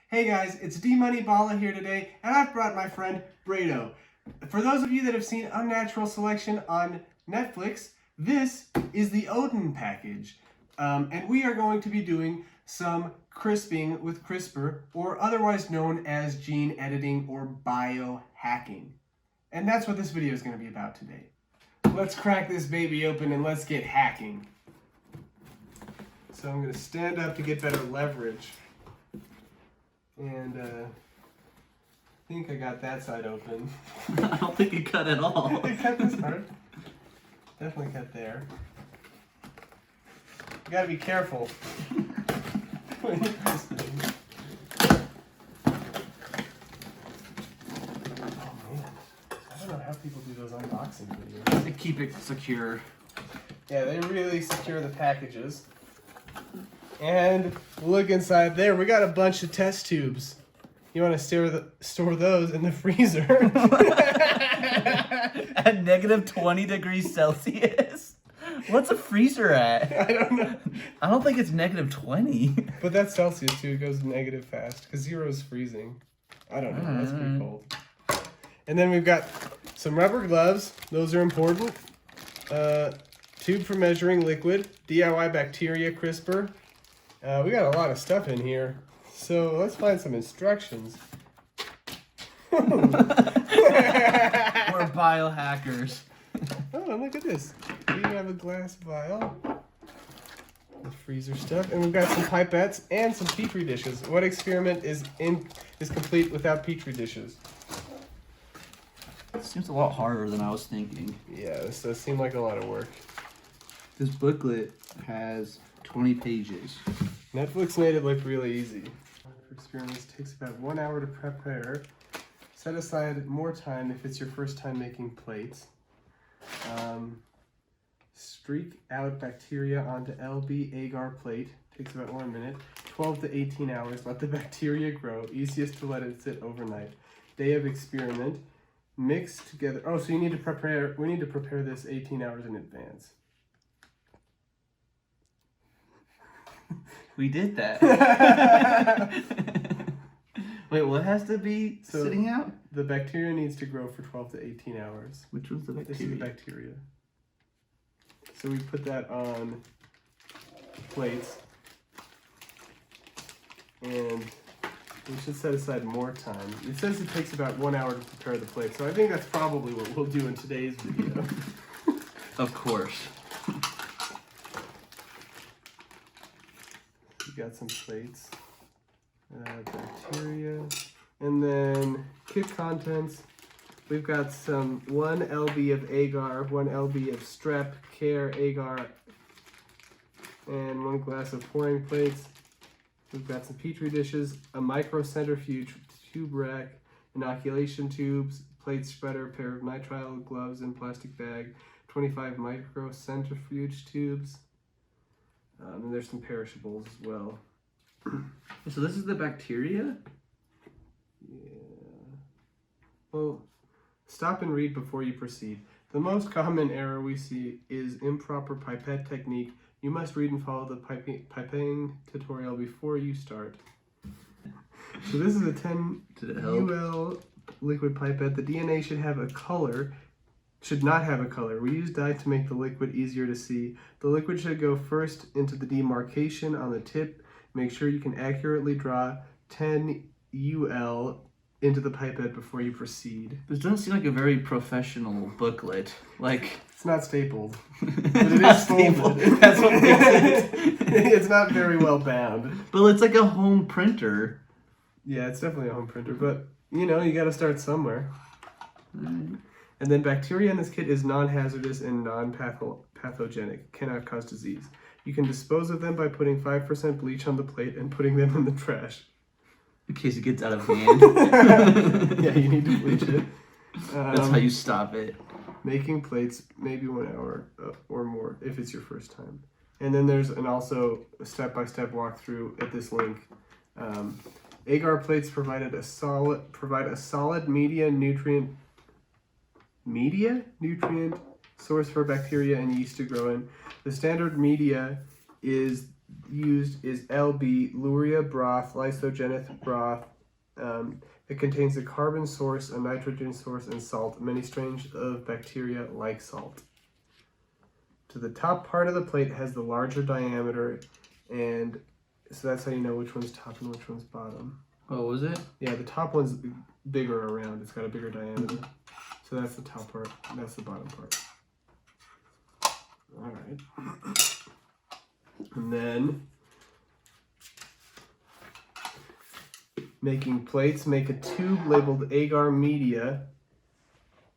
Hey guys, it's D-Money Bala here today, and I've brought my friend Brado. For those of you that have seen Unnatural Selection on Netflix, this is the Odin package. And we are going to be doing some crisping with CRISPR, or otherwise known as gene editing or biohacking. And that's what this video is going to be about today. Let's crack this baby open and let's get hacking. So I'm going to stand up to get better leverage. And I think I got that side open. I don't think it cut at all. It cut this part. Definitely cut there. You gotta be careful when you press things. Oh man, I don't know how people do those unboxing videos. To keep it secure. Yeah, they really secure the packages. And look inside there, we got a bunch of test tubes. You want to store those in the freezer. At negative 20 degrees Celsius? What's a freezer at? I don't know. I don't think it's negative 20. But that's Celsius too, it goes negative fast, because 0 is freezing. I don't know, that's pretty cold. And then we've got some rubber gloves, those are important. Tube for measuring liquid, DIY bacteria CRISPR. We got a lot of stuff in here, so let's find some instructions. We're biohackers. Oh, look at this. We even have a glass vial. The freezer stuff. And we've got some pipettes and some petri dishes. What experiment is complete without petri dishes? It seems a lot harder than I was thinking. Yeah, this does seem like a lot of work. This booklet has 20 pages. Netflix made it look really easy. For experiments, takes about 1 hour to prepare. Set aside more time if it's your first time making plates. Streak out bacteria onto LB agar plate. Takes about 1 minute. 12 to 18 hours. Let the bacteria grow. Easiest to let it sit overnight. Day of experiment. Mix together. Oh, so you need to prepare. We need to prepare this 18 hours in advance. We did that. Wait, what has to be sitting out? The bacteria needs to grow for 12 to 18 hours. Which one's the bacteria? This is the bacteria. So we put that on plates. And we should set aside more time. It says it takes about 1 hour to prepare the plate, so I think that's probably what we'll do in today's video. Of course. We got some plates, bacteria, and then kit contents. We've got some 1 lb of agar, 1 lb of strep, care, agar, and 1 glass of pouring plates. We've got some petri dishes, a microcentrifuge tube rack, inoculation tubes, plate spreader, pair of nitrile gloves and plastic bag, 25 microcentrifuge tubes. And there's some perishables as well. So this is the bacteria? Yeah. Well, stop and read before you proceed. The most common error we see is improper pipette technique. You must read and follow the pipetting tutorial before you start. So this is a 10 UL liquid pipette. The DNA should have a color. Should not have a color. We use dye to make the liquid easier to see. The liquid should go first into the demarcation on the tip. Make sure you can accurately draw 10 UL into the pipette before you proceed. This doesn't seem like a very professional booklet. Like, it's not stapled. But it is folded. That's what makes it. It's not very well bound. But it's like a home printer. Yeah, it's definitely a home printer, but you know, you gotta start somewhere. Right. And then bacteria in this kit is non-hazardous and non-pathogenic, cannot cause disease. You can dispose of them by putting 5% bleach on the plate and putting them in the trash. In case it gets out of hand. Yeah, you need to bleach it. That's how you stop it. Making plates, maybe 1 hour or more if it's your first time. And then there's also a step-by-step walkthrough at this link. Agar plates provide a solid nutrient source for bacteria and yeast to grow in. The standard media is used is LB, Luria broth, lysogenic broth. It contains a carbon source, a nitrogen source, and salt. Many strains of bacteria like salt. So the top part of the plate has the larger diameter, and so that's how you know which one's top and which one's bottom. Oh, was it? Yeah, the top one's bigger around. It's got a bigger diameter. So that's the top part. That's the bottom part. All right. And then making plates, make a tube labeled agar media.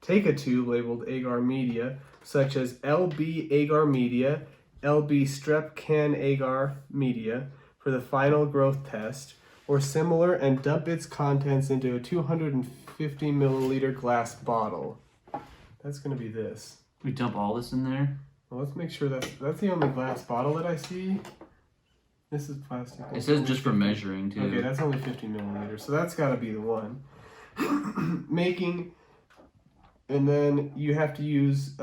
Take a tube labeled agar media, such as LB agar media, LB strep can agar media, for the final growth test, or similar, and dump its contents into a 250 milliliter glass bottle. That's going to be this. We dump all this in there? Well, let's make sure that's the only glass bottle that I see. This is plastic. It says just for measuring, too. Okay, that's only 50 milliliters, so that's got to be the one. Making, and then you have to use,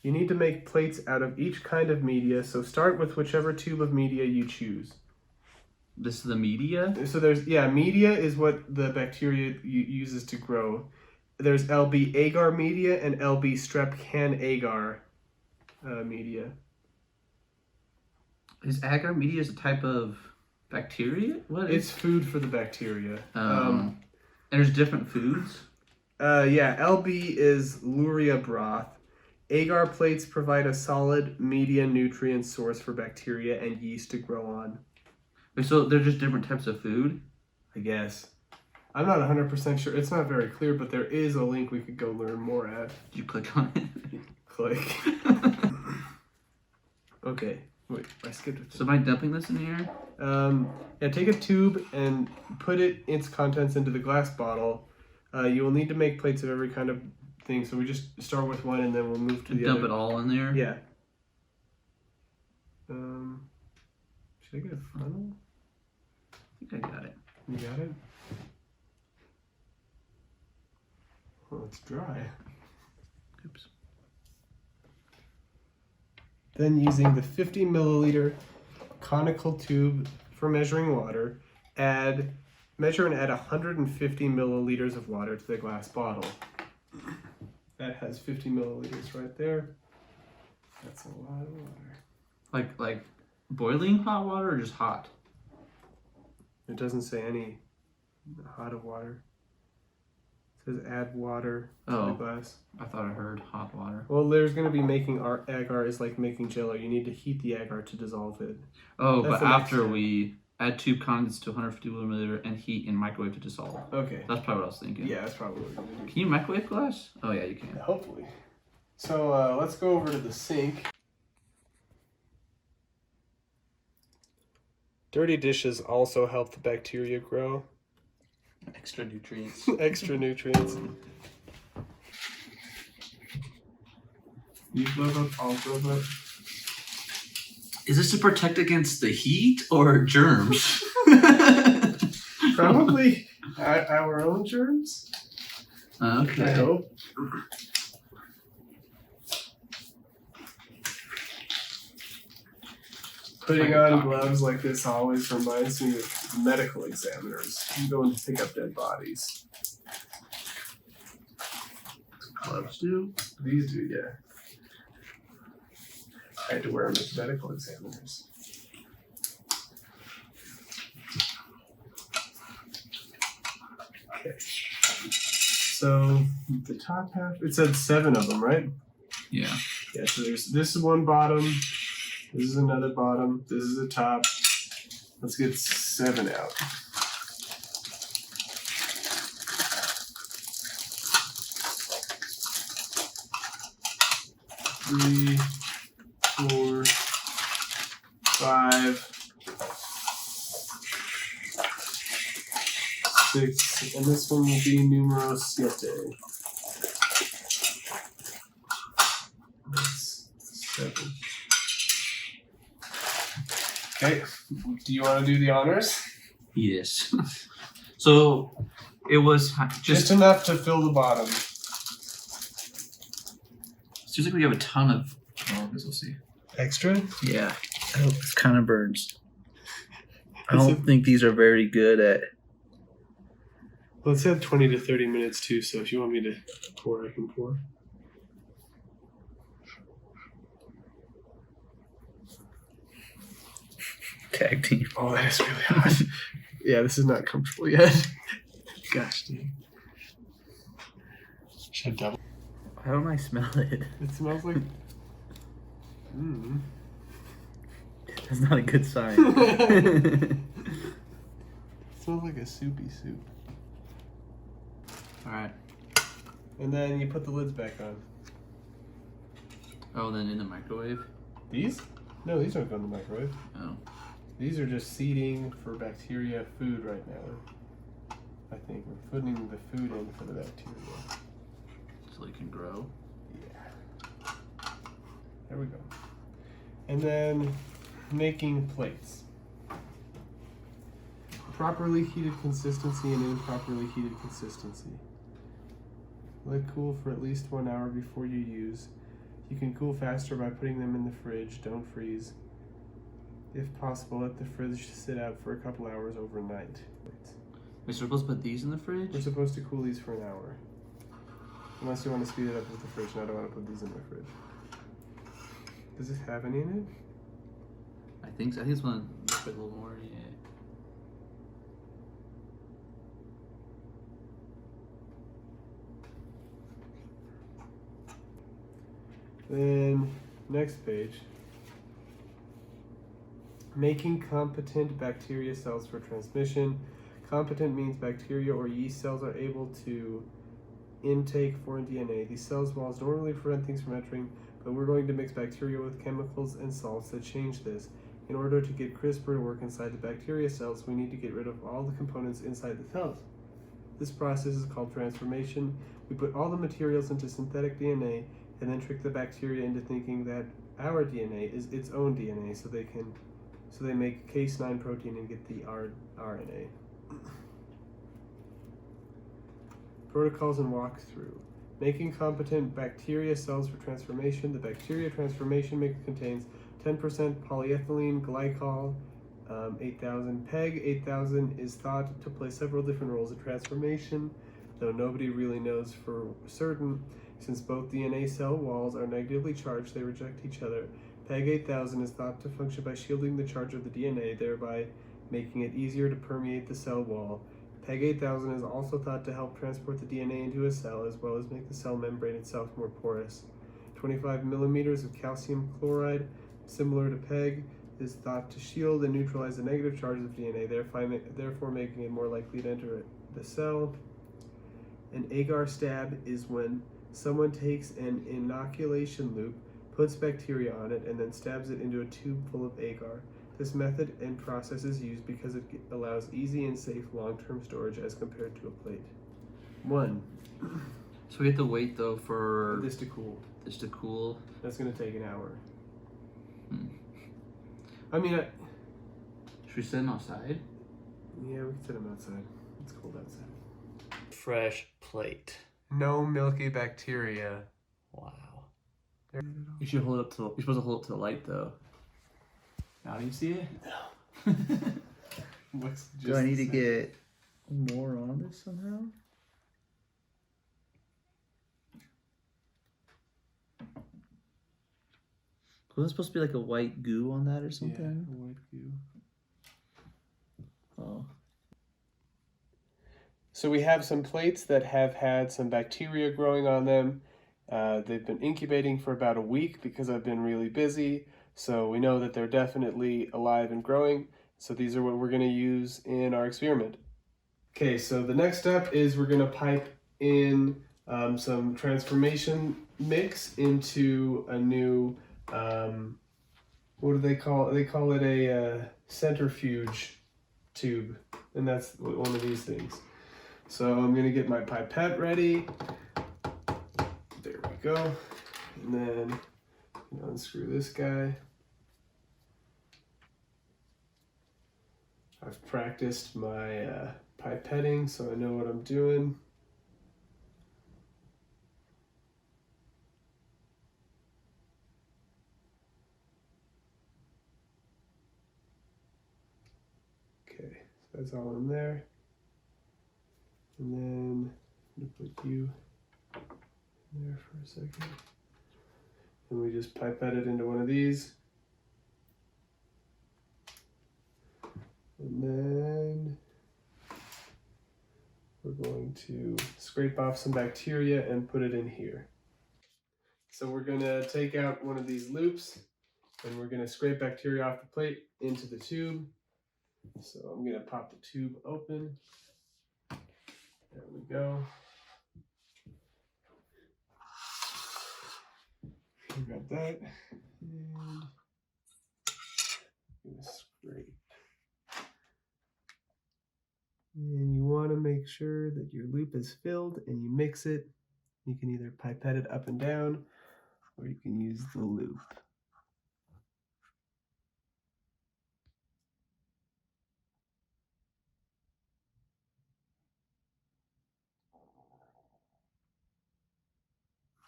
you need to make plates out of each kind of media, so start with whichever tube of media you choose. This is the media? So there's, media is what the bacteria uses to grow. There's LB agar media and LB strep can agar media. Is agar media a type of bacteria? What is It's food for the bacteria. and there's different foods? LB is Luria broth. Agar plates provide a solid media nutrient source for bacteria and yeast to grow on. Wait, so they're just different types of food? I guess. I'm not 100% sure. It's not very clear, but there is a link we could go learn more at. Did you click on it? Click. Okay. Wait, I skipped it. So am I dumping this in here? Take a tube and put its contents into the glass bottle. You will need to make plates of every kind of thing, so we just start with one and then we'll move to the Dump other. it all in there? Yeah. Should I get a funnel? I think I got it. You got it? Well, it's dry. Oops. Then using the 50 milliliter conical tube for measuring water, measure and add 150 milliliters of water to the glass bottle. That has 50 milliliters right there. That's a lot of water. Like boiling hot water or just hot? It doesn't say any hot of water. It says add water to the glass. I thought I heard hot water. Well, there's going to be making agar is like making jello. You need to heat the agar to dissolve it. Oh, That's but after we add tube contents to 150 milliliter and heat in microwave to dissolve. Okay. That's probably what I was thinking. Yeah, that's probably what we're going to do. Can you microwave glass? Oh yeah, you can. Hopefully. So let's go over to the sink. Dirty dishes also help the bacteria grow. Extra nutrients. Extra nutrients. Use love all love. Is this to protect against the heat or germs? Probably our own germs. Okay. I hope. Putting on gloves like this always reminds me of medical examiners going to pick up dead bodies. Gloves do? These do, yeah. I had to wear them as medical examiners. Okay. So the top half, it said 7 of them, right? Yeah. Yeah, so this is one bottom, this is another bottom, this is the top. Let's get 7 out. Three, 4, 5, 6, and this one will be numero 7. That's 7. Okay, do you want to do the honors? Yes. So it was Just enough to fill the bottom. Seems like we have a ton of. Oh, I guess we'll see. Extra? Yeah. Oh, this kind of burns. I It's don't think these are very good at. Let's have 20 to 30 minutes too, so if you want me to pour, I can pour. Tag team. Oh, that is really hot. Yeah, this is not comfortable yet. Gosh, dude. Should I double? Why don't I smell it? It smells like. That's not a good sign. It smells like a soupy soup. Alright. And then you put the lids back on. Oh, then in the microwave? These? No, these don't go in the microwave. Oh. These are just seeding for bacteria food right now. I think we're putting the food in for the bacteria. So they can grow? Yeah. There we go. And then making plates. Properly heated consistency and improperly heated consistency. Let cool for at least 1 hour before you use. You can cool faster by putting them in the fridge. Don't freeze. If possible, let the fridge sit out for a couple hours overnight. We're supposed to put these in the fridge? We're supposed to cool these for an hour. Unless you want to speed it up with the fridge, and I don't want to put these in the fridge. Does this have any in it? I think so. I think it's one to put a little more, yeah. Then, next page. Making competent bacteria cells for transmission. Competent means bacteria or yeast cells are able to intake foreign DNA. These cells walls normally prevent things from entering, but we're going to mix bacteria with chemicals and salts that change this. In order to get CRISPR to work inside the bacteria cells, we need to get rid of all the components inside the cells. This process is called transformation. We put all the materials into synthetic DNA and then trick the bacteria into thinking that our DNA is its own DNA, so they make Cas9 protein and get the RNA. Protocols and walkthrough. Making competent bacteria cells for transformation. The bacteria transformation maker contains 10% polyethylene glycol, 8000 PEG. 8000 is thought to play several different roles in transformation, though nobody really knows for certain. Since both DNA cell walls are negatively charged, they reject each other. PEG 8000 is thought to function by shielding the charge of the DNA, thereby making it easier to permeate the cell wall. PEG 8000 is also thought to help transport the DNA into a cell, as well as make the cell membrane itself more porous. 25 millimeters of calcium chloride, similar to PEG, is thought to shield and neutralize the negative charges of DNA, therefore making it more likely to enter the cell. An agar stab is when someone takes an inoculation loop, puts bacteria on it, and then stabs it into a tube full of agar. This method and process is used because it allows easy and safe long-term storage as compared to a plate. 1. So we have to wait though for This to cool. That's going to take an hour. Should we set them outside? Yeah, we can set them outside. It's cold outside. Fresh plate. No milky bacteria. Wow. You should hold it up to. You're supposed to hold it to the light though. Now do you see it? No. Looks just Do I need to get more on this somehow? Was it supposed to be like a white goo on that or something? Yeah, white goo. Oh. So we have some plates that have had some bacteria growing on them. They've been incubating for about a week because I've been really busy. So we know that they're definitely alive and growing. So these are what we're going to use in our experiment. Okay, so the next step is we're going to pipe in some transformation mix into a new, what do they call it? They call it a centrifuge tube. And that's one of these things. So I'm going to get my pipette ready. There we go. And then unscrew this guy. I've practiced my pipetting, so I know what I'm doing. That's all in there. And then I'm gonna put you there for a second. And we just pipette it into one of these. And then we're going to scrape off some bacteria and put it in here. So we're gonna take out one of these loops and we're gonna scrape bacteria off the plate into the tube. So I'm gonna pop the tube open. There we go. We got that. And I'm gonna scrape. And you want to make sure that your loop is filled and you mix it. You can either pipette it up and down or you can use the loop.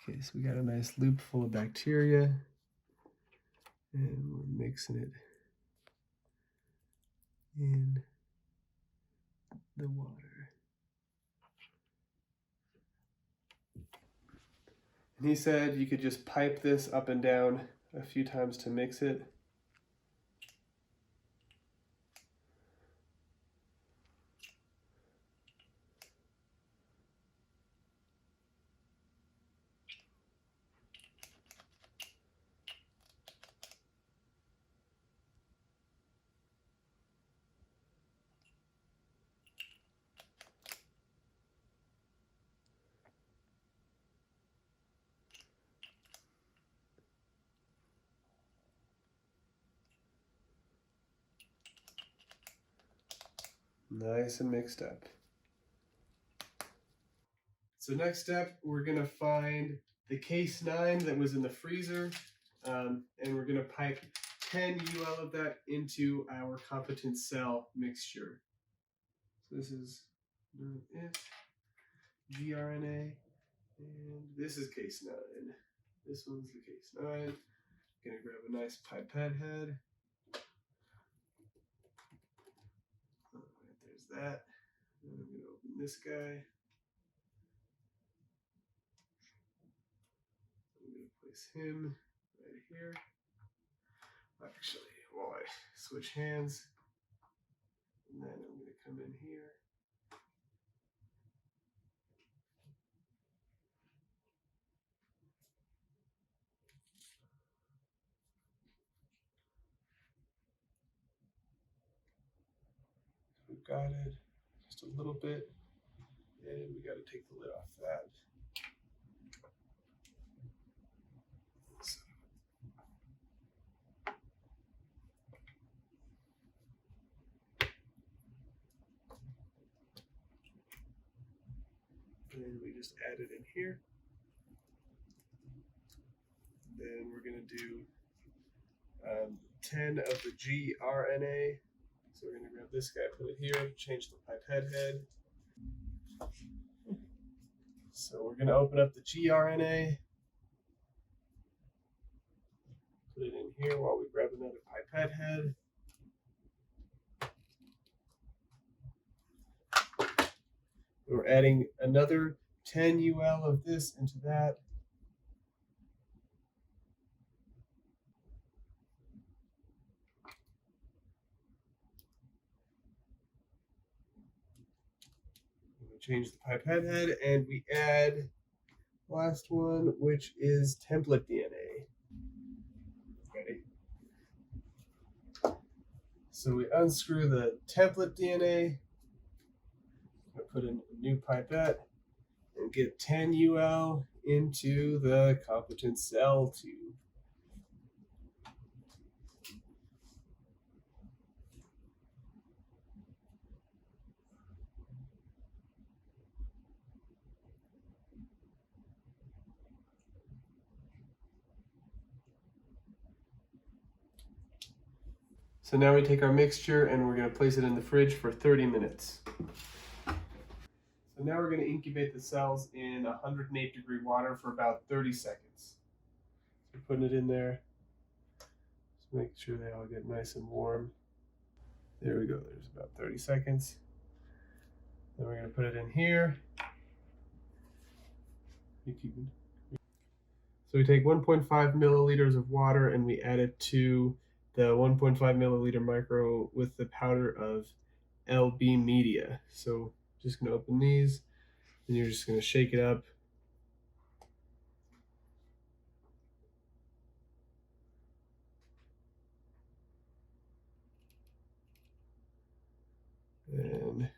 Okay, so we got a nice loop full of bacteria and we're mixing it in the water. And he said you could just pipe this up and down a few times to mix it. Nice and mixed up. So next step, we're gonna find the case 9 that was in the freezer, and we're gonna pipe 10 UL of that into our competent cell mixture. So this is it, gRNA, and this is case 9. This one's the case 9. Gonna grab a nice pipette head. All right, there's that. And I'm gonna open this guy. I'm gonna place him right here. Actually, while I switch hands, and then I'm gonna come in here. We've got it just a little bit, and we got to take the lid off that. And we just add it in here. Then we're going to do 10 of the gRNA. So we're going to grab this guy, put it here, change the pipette head. So we're going to open up the gRNA, put it in here while we grab another pipette head. We're adding another 10 UL of this into that. We change the pipette head and we add last one, which is template DNA. Ready? So we unscrew the template DNA, put in a new pipette, and get 10 UL into the competent cell tube. So now we take our mixture and we're going to place it in the fridge for 30 minutes. So now we're going to incubate the cells in 108-degree water for about 30 seconds. So we're putting it in there. Just make sure they all get nice and warm. There we go. There's about 30 seconds. Then we're going to put it in here. So we take 1.5 milliliters of water and we add it to the 1.5 milliliter micro with the powder of LB media. So just going to open these and you're just going to shake it up. And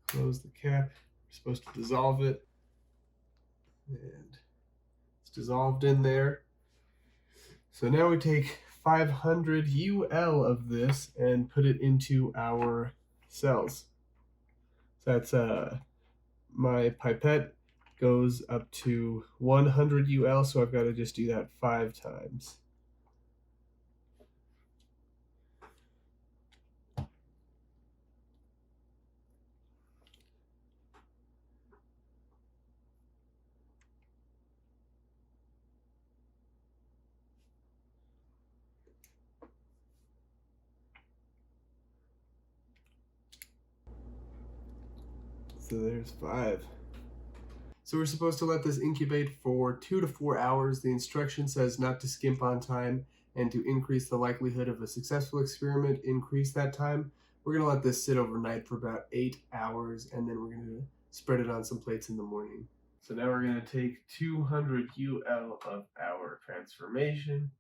close the cap. We're supposed to dissolve it. And it's dissolved in there. So now we take 500 UL of this and put it into our cells. So that's my pipette goes up to 100 UL, so I've got to just do that 5 times. So there's 5. So we're supposed to let this incubate for 2 to 4 hours. The instruction says not to skimp on time and to increase the likelihood of a successful experiment, increase that time. We're going to let this sit overnight for about 8 hours and then we're going to spread it on some plates in the morning. So now we're going to take 200 UL of our transformation,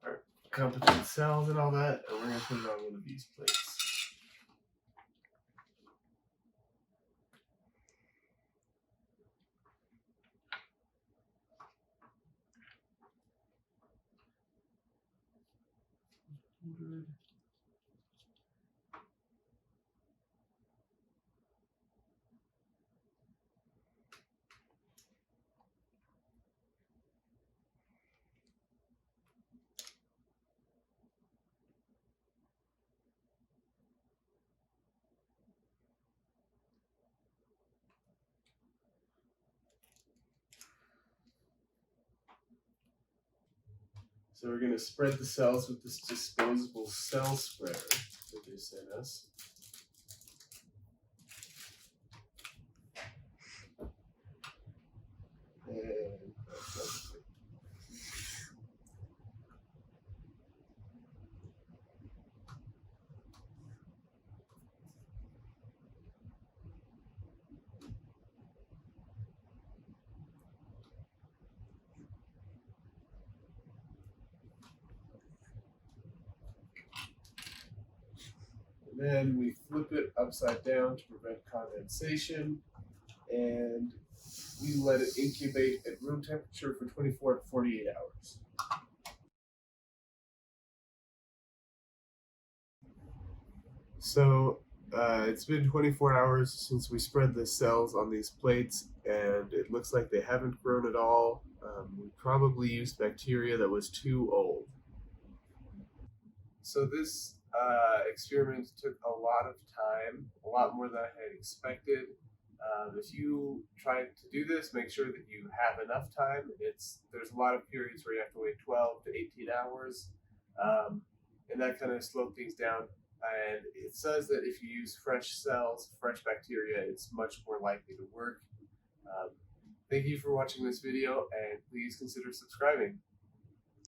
our competent cells and all that, and we're going to put it on one of these plates. So we're going to spread the cells with this disposable cell spreader that they sent us. And then we flip it upside down to prevent condensation, and we let it incubate at room temperature for 24 to 48 hours. So it's been 24 hours since we spread the cells on these plates, and it looks like they haven't grown at all. We probably used bacteria that was too old. So this experiment took a lot of time, a lot more than I had expected. If you try to do this, make sure that you have enough time. There's a lot of periods where you have to wait 12 to 18 hours, and that kind of slowed things down. And it says that if you use fresh cells, fresh bacteria, it's much more likely to work. Thank you for watching this video, and please consider subscribing.